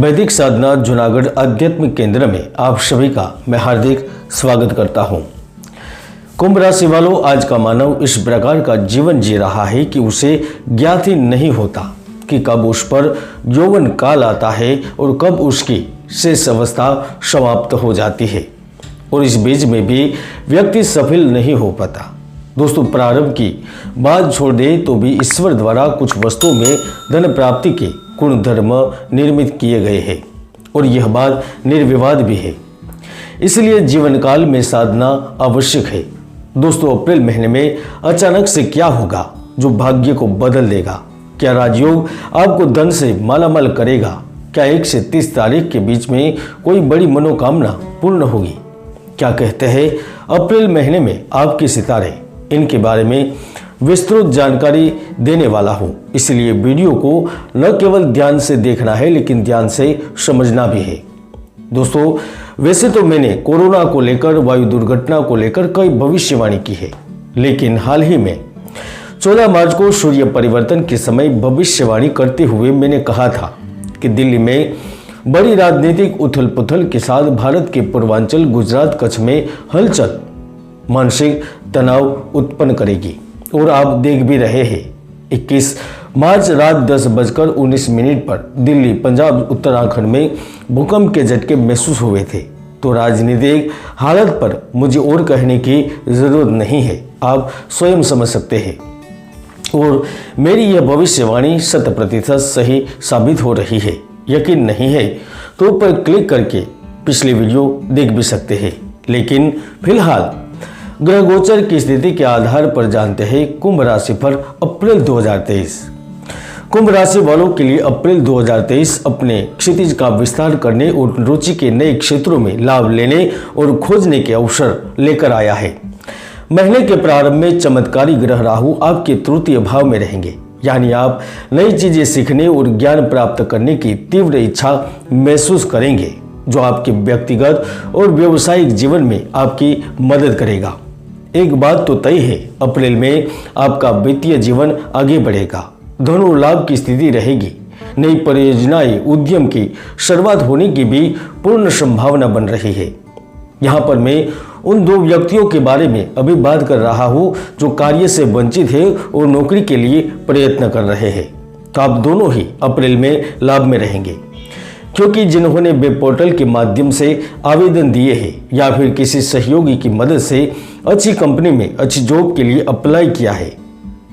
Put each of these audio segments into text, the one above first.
वैदिक साधना जूनागढ़ आध्यात्मिक केंद्र में आप सभी का मैं हार्दिक स्वागत करता हूं। कुंभ राशि वालों, आज का मानव इस प्रकार का जीवन जी रहा है कि उसे ज्ञात ही नहीं होता कि कब उस पर यौवन काल आता है और कब उसकी शेष अवस्था समाप्त हो जाती है, और इस बीच में भी व्यक्ति सफल नहीं हो पाता। दोस्तों, प्रारंभ की बात छोड़ दे तो भी ईश्वर द्वारा कुछ वस्तुओं में धन प्राप्ति के गुण धर्म निर्मित किए गए हैं और यह बात निर्विवाद भी है। इसलिए जीवन काल में साधना आवश्यक है। दोस्तों, अप्रैल महीने में अचानक से क्या होगा जो भाग्य को बदल देगा? क्या राजयोग आपको धन से मालामाल करेगा? क्या 1 से 30 तारीख के बीच में कोई बड़ी मनोकामना पूर्ण होगी? क्या कहते हैं अप्रैल महीने में आपके सितारे? इनके बारे में विस्तृत जानकारी देने वाला हूं, इसलिए वीडियो को न केवल ध्यान से देखना है लेकिन ध्यान से समझना भी है। दोस्तों, वैसे तो मैंने कोरोना को लेकर, वायु दुर्घटना को लेकर कई भविष्यवाणी की है, लेकिन हाल ही में 14 मार्च को सूर्य परिवर्तन के समय भविष्यवाणी करते हुए मैंने कहा था कि दिल्ली में बड़ी राजनीतिक उथल पुथल के साथ भारत के पूर्वांचल गुजरात कच्छ में हलचल मानसिक तनाव उत्पन्न करेगी, और आप देख भी रहे हैं। 21 मार्च रात 10:19 पर दिल्ली, पंजाब, उत्तराखंड में भूकंप के झटके महसूस हुए थे। तो राजनीतिक हालत पर मुझे और कहने की जरूरत नहीं है, आप स्वयं समझ सकते हैं। और मेरी यह भविष्यवाणी 100% सही साबित हो रही है। यकीन नहीं है तो ऊपर क्लिक करके पिछली वीडियो देख भी सकते हैं। लेकिन फिलहाल ग्रह गोचर की स्थिति के आधार पर जानते हैं कुंभ राशि पर अप्रैल 2023। कुंभ राशि वालों के लिए अप्रैल 2023 अपने क्षितिज का विस्तार करने और रुचि के नए क्षेत्रों में लाभ लेने और खोजने के अवसर लेकर आया है। महीने के प्रारंभ में चमत्कारी ग्रह राहु आपके तृतीय भाव में रहेंगे, यानी आप नई चीजें सीखने और ज्ञान प्राप्त करने की तीव्र इच्छा महसूस करेंगे, जो आपके व्यक्तिगत और व्यवसायिक जीवन में आपकी मदद करेगा। एक बात तो तय है, अप्रैल में आपका वित्तीय जीवन आगे बढ़ेगा, धन और लाभ की स्थिति रहेगी। नई परियोजनाएं, उद्यम की शुरुआत होने की भी पूर्ण संभावना बन रही है। यहाँ पर मैं उन 2 व्यक्तियों के बारे में अभी बात कर रहा हूँ जो कार्य से वंचित है और नौकरी के लिए प्रयत्न कर रहे हैं। तो आप दोनों ही अप्रैल में लाभ में रहेंगे, क्योंकि जिन्होंने वेब पोर्टल के माध्यम से आवेदन दिए हैं या फिर किसी सहयोगी की मदद से अच्छी कंपनी में अच्छी जॉब के लिए अप्लाई किया है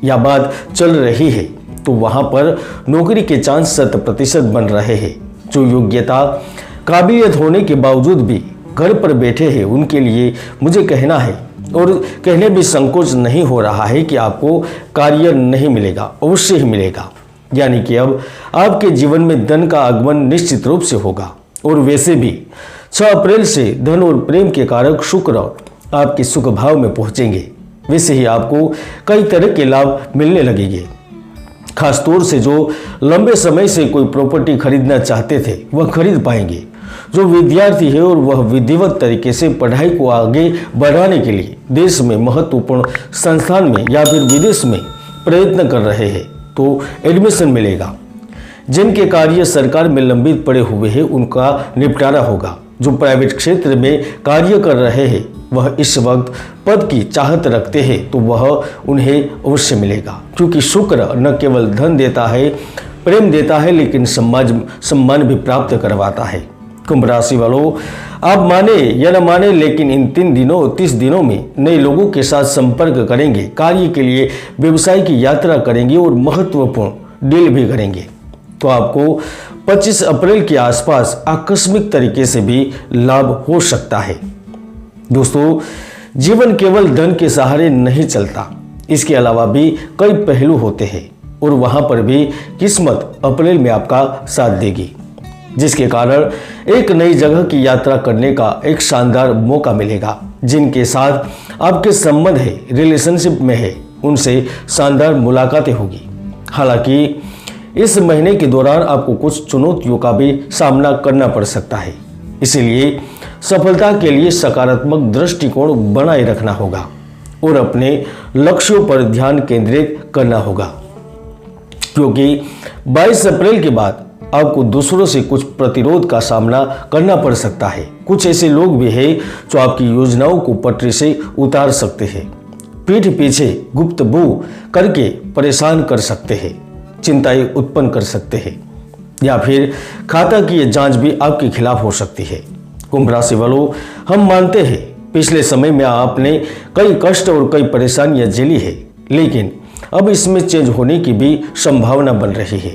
या बात चल रही है, तो वहां पर नौकरी के चांस 100% बन रहे हैं। जो योग्यता काबिलियत होने के बावजूद भी घर पर बैठे हैं, उनके लिए मुझे कहना है और कहने भी संकोच नहीं हो रहा है कि आपको कार्य नहीं मिलेगा, अवश्य ही मिलेगा। यानी कि अब आपके जीवन में धन का आगमन निश्चित रूप से होगा। और वैसे भी 6 अप्रैल से धन और प्रेम के कारक शुक्र आपके सुख भाव में पहुंचेंगे। वैसे ही आपको कई तरह के लाभ मिलने लगेंगे। खासतौर से जो लंबे समय से कोई प्रॉपर्टी खरीदना चाहते थे वह खरीद पाएंगे। जो विद्यार्थी है और वह विधिवत तरीके से पढ़ाई को आगे बढ़ाने के लिए देश में महत्वपूर्ण संस्थान में या फिर विदेश में प्रयत्न कर रहे हैं तो एडमिशन मिलेगा। जिनके कार्य सरकार में लंबित पड़े हुए हैं उनका निपटारा होगा। जो प्राइवेट क्षेत्र में कार्य कर रहे हैं वह इस वक्त पद की चाहत रखते हैं तो वह उन्हें अवश्य मिलेगा, क्योंकि शुक्र न केवल धन देता है, प्रेम देता है, लेकिन सम्मान भी प्राप्त करवाता है। कुंभ राशि वालों, आप माने या न माने लेकिन इन 30 दिनों में नए लोगों के साथ संपर्क करेंगे, कार्य के लिए व्यवसाय की यात्रा करेंगे और महत्वपूर्ण डील भी करेंगे। तो आपको 25 अप्रैल के आसपास आकस्मिक तरीके से भी लाभ हो सकता है। दोस्तों, जीवन केवल धन के सहारे नहीं चलता, इसके अलावा भी कई पहलू होते हैं और वहां पर भी किस्मत अप्रैल में आपका साथ देगी, जिसके कारण एक नई जगह की यात्रा करने का एक शानदार मौका मिलेगा। जिनके साथ आपके संबंध है, रिलेशनशिप में है, उनसे शानदार मुलाकातें होगी। हालांकि इस महीने के दौरान आपको कुछ चुनौतियों का भी सामना करना पड़ सकता है, इसीलिए सफलता के लिए सकारात्मक दृष्टिकोण बनाए रखना होगा और अपने लक्ष्यों पर ध्यान केंद्रित करना होगा, क्योंकि 22 अप्रैल के बाद आपको दूसरों से कुछ प्रतिरोध का सामना करना पड़ सकता है। कुछ ऐसे लोग भी हैं जो आपकी योजनाओं को पटरी से उतार सकते हैं, पीठ पीछे गुप्तगू करके परेशान कर सकते हैं, चिंताएं उत्पन्न कर सकते हैं, या फिर खाता की ये जांच भी आपके खिलाफ हो सकती है। कुंभ राशि वालों, हम मानते हैं पिछले समय में आपने कई कष्ट और कई परेशानियां झेली है, लेकिन अब इसमें चेंज होने की भी संभावना बन रही है।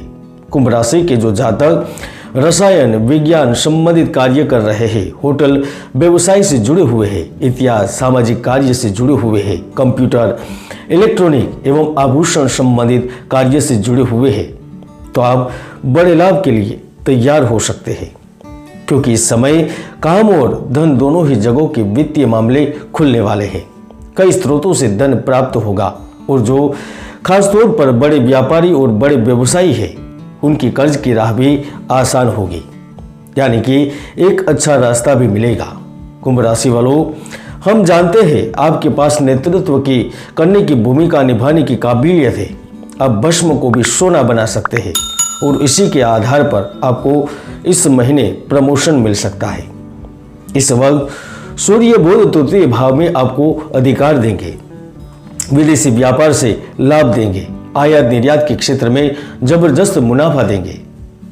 कुंभ राशि के जो जातक रसायन विज्ञान संबंधित कार्य कर रहे हैं, होटल व्यवसाय से जुड़े हुए हैं, इतिहास सामाजिक कार्य से जुड़े हुए हैं, कंप्यूटर इलेक्ट्रॉनिक एवं आभूषण संबंधित कार्य से जुड़े हुए हैं, तो आप बड़े लाभ के लिए तैयार हो सकते हैं, क्योंकि इस समय काम और धन दोनों ही जगहों के वित्तीय मामले खुलने वाले हैं। कई स्रोतों से धन प्राप्त होगा और जो खासतौर पर बड़े व्यापारी और बड़े व्यवसायी हैं, उनकी कर्ज की राह भी आसान होगी, यानी कि एक अच्छा रास्ता भी मिलेगा। कुंभ राशि वालों, हम जानते हैं आपके पास नेतृत्व की करने की भूमिका निभाने की काबिलियत है। आप भस्म को भी सोना बना सकते हैं और इसी के आधार पर आपको इस महीने प्रमोशन मिल सकता है। इस वक्त सूर्य बुध तृतीय भाव में आपको अधिकार देंगे, विदेशी व्यापार से लाभ देंगे, आयात निर्यात के क्षेत्र में जबरदस्त मुनाफा देंगे,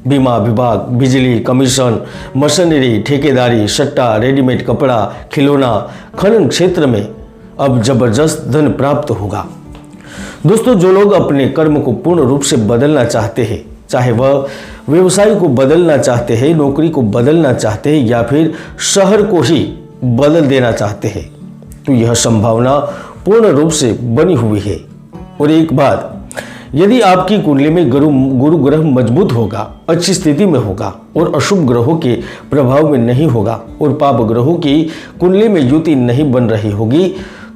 बीमा विभाग, बिजली, कमीशन, मशीनरी, ठेकेदारी, सट्टा, रेडीमेड कपड़ा, खिलौना, खनन क्षेत्र में अब जबरदस्त धन प्राप्त होगा। दोस्तों, जो लोग अपने कर्म को पूर्ण रूप से बदलना चाहते हैं, चाहे वह व्यवसाय को बदलना चाहते हैं, नौकरी को बदलना चाहते हैं या फिर शहर को ही बदल देना चाहते हैं, तो यह संभावना पूर्ण रूप से बनी हुई है। और एक बात, यदि आपकी कुंडली में गुरु ग्रह मजबूत होगा, अच्छी स्थिति में होगा और अशुभ ग्रहों के प्रभाव में नहीं होगा और पाप ग्रहों की कुंडली में युति नहीं बन रही होगी,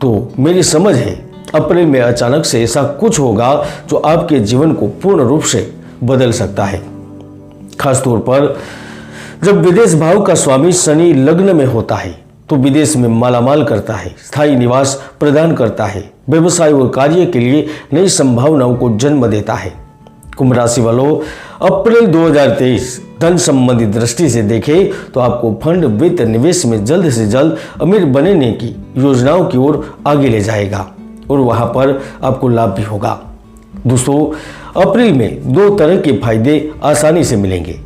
तो मेरी समझ है अप्रैल में अचानक से ऐसा कुछ होगा जो आपके जीवन को पूर्ण रूप से बदल सकता है। खासतौर पर जब विदेश भाव का स्वामी शनि लग्न में होता है तो विदेश में मालामाल करता है, स्थायी निवास प्रदान करता है, व्यवसाय और कार्य के लिए नई संभावनाओं को जन्म देता है। कुंभ राशि वालों, अप्रैल 2023 धन संबंधी दृष्टि से देखें तो आपको फंड वित्त निवेश में जल्द से जल्द अमीर बनने की योजनाओं की ओर आगे ले जाएगा और वहां पर आपको लाभ भी होगा। दोस्तों, अप्रैल में दो तरह के फायदे आसानी से मिलेंगे।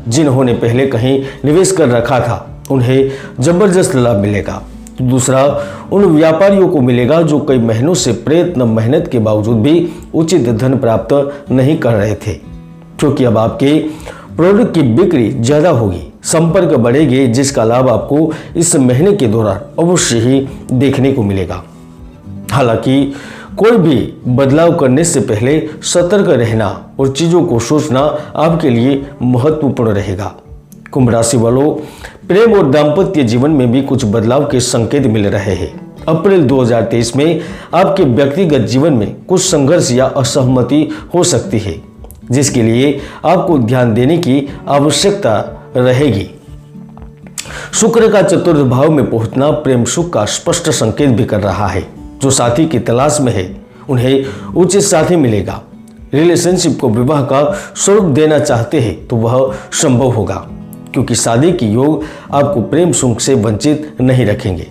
जिन्होंने पहले कहीं निवेश कर रखा था उन्हें जबरदस्त लाभ मिलेगा। दूसरा, उन व्यापारियों को मिलेगा जो कई महीनों से प्रयत्न मेहनत के बावजूद भी उचित धन प्राप्त नहीं कर रहे थे, क्योंकि अब आपके प्रोडक्ट की बिक्री ज्यादा होगी, संपर्क बढ़ेंगे, जिसका लाभ आपको इस महीने के दौरान अवश्य ही देखने को मिलेगा। हालांकि कोई भी बदलाव करने से पहले सतर्क रहना और चीजों को सोचना आपके लिए महत्वपूर्ण रहेगा। कुंभ राशि वालों, प्रेम और दाम्पत्य जीवन में भी कुछ बदलाव के संकेत मिल रहे हैं। अप्रैल 2023 में आपके व्यक्तिगत जीवन में कुछ संघर्ष या असहमति हो सकती है, जिसके लिए आपको ध्यान देने की आवश्यकता रहेगी। शुक्र का चतुर्थ भाव में पहुंचना प्रेम सुख का स्पष्ट संकेत भी कर रहा है। जो साथी की तलाश में है उन्हें उचित साथी मिलेगा। रिलेशनशिप को विवाह का स्वरूप देना चाहते हैं तो वह संभव होगा, क्योंकि शादी की योग आपको प्रेम सुख से वंचित नहीं रखेंगे।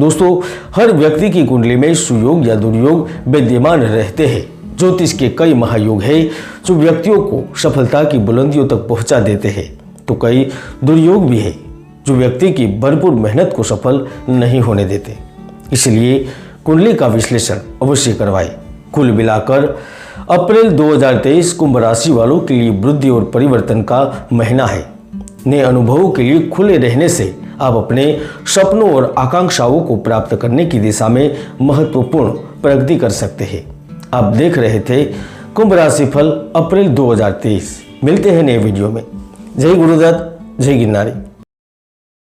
दोस्तों, हर व्यक्ति की कुंडली में सुयोग या दुर्योग विद्यमान रहते हैं। ज्योतिष के कई महायोग हैं जो व्यक्तियों को सफलता की बुलंदियों तक पहुंचा देते हैं, तो कई दुर्योग भी है जो व्यक्ति की भरपूर मेहनत को सफल नहीं होने देते। इसलिए कुंडली का विश्लेषण अवश्य करवाएं। कुल मिलाकर अप्रैल 2023 कुंभ राशि वालों के लिए वृद्धि और परिवर्तन का महीना है। नए अनुभवों के लिए खुले रहने से आप अपने सपनों और आकांक्षाओं को प्राप्त करने की दिशा में महत्वपूर्ण प्रगति कर सकते हैं। आप देख रहे थे कुंभ राशि फल अप्रैल 2023। मिलते हैं नए वीडियो में। जय गुरुदत्त, जय गिरनारी।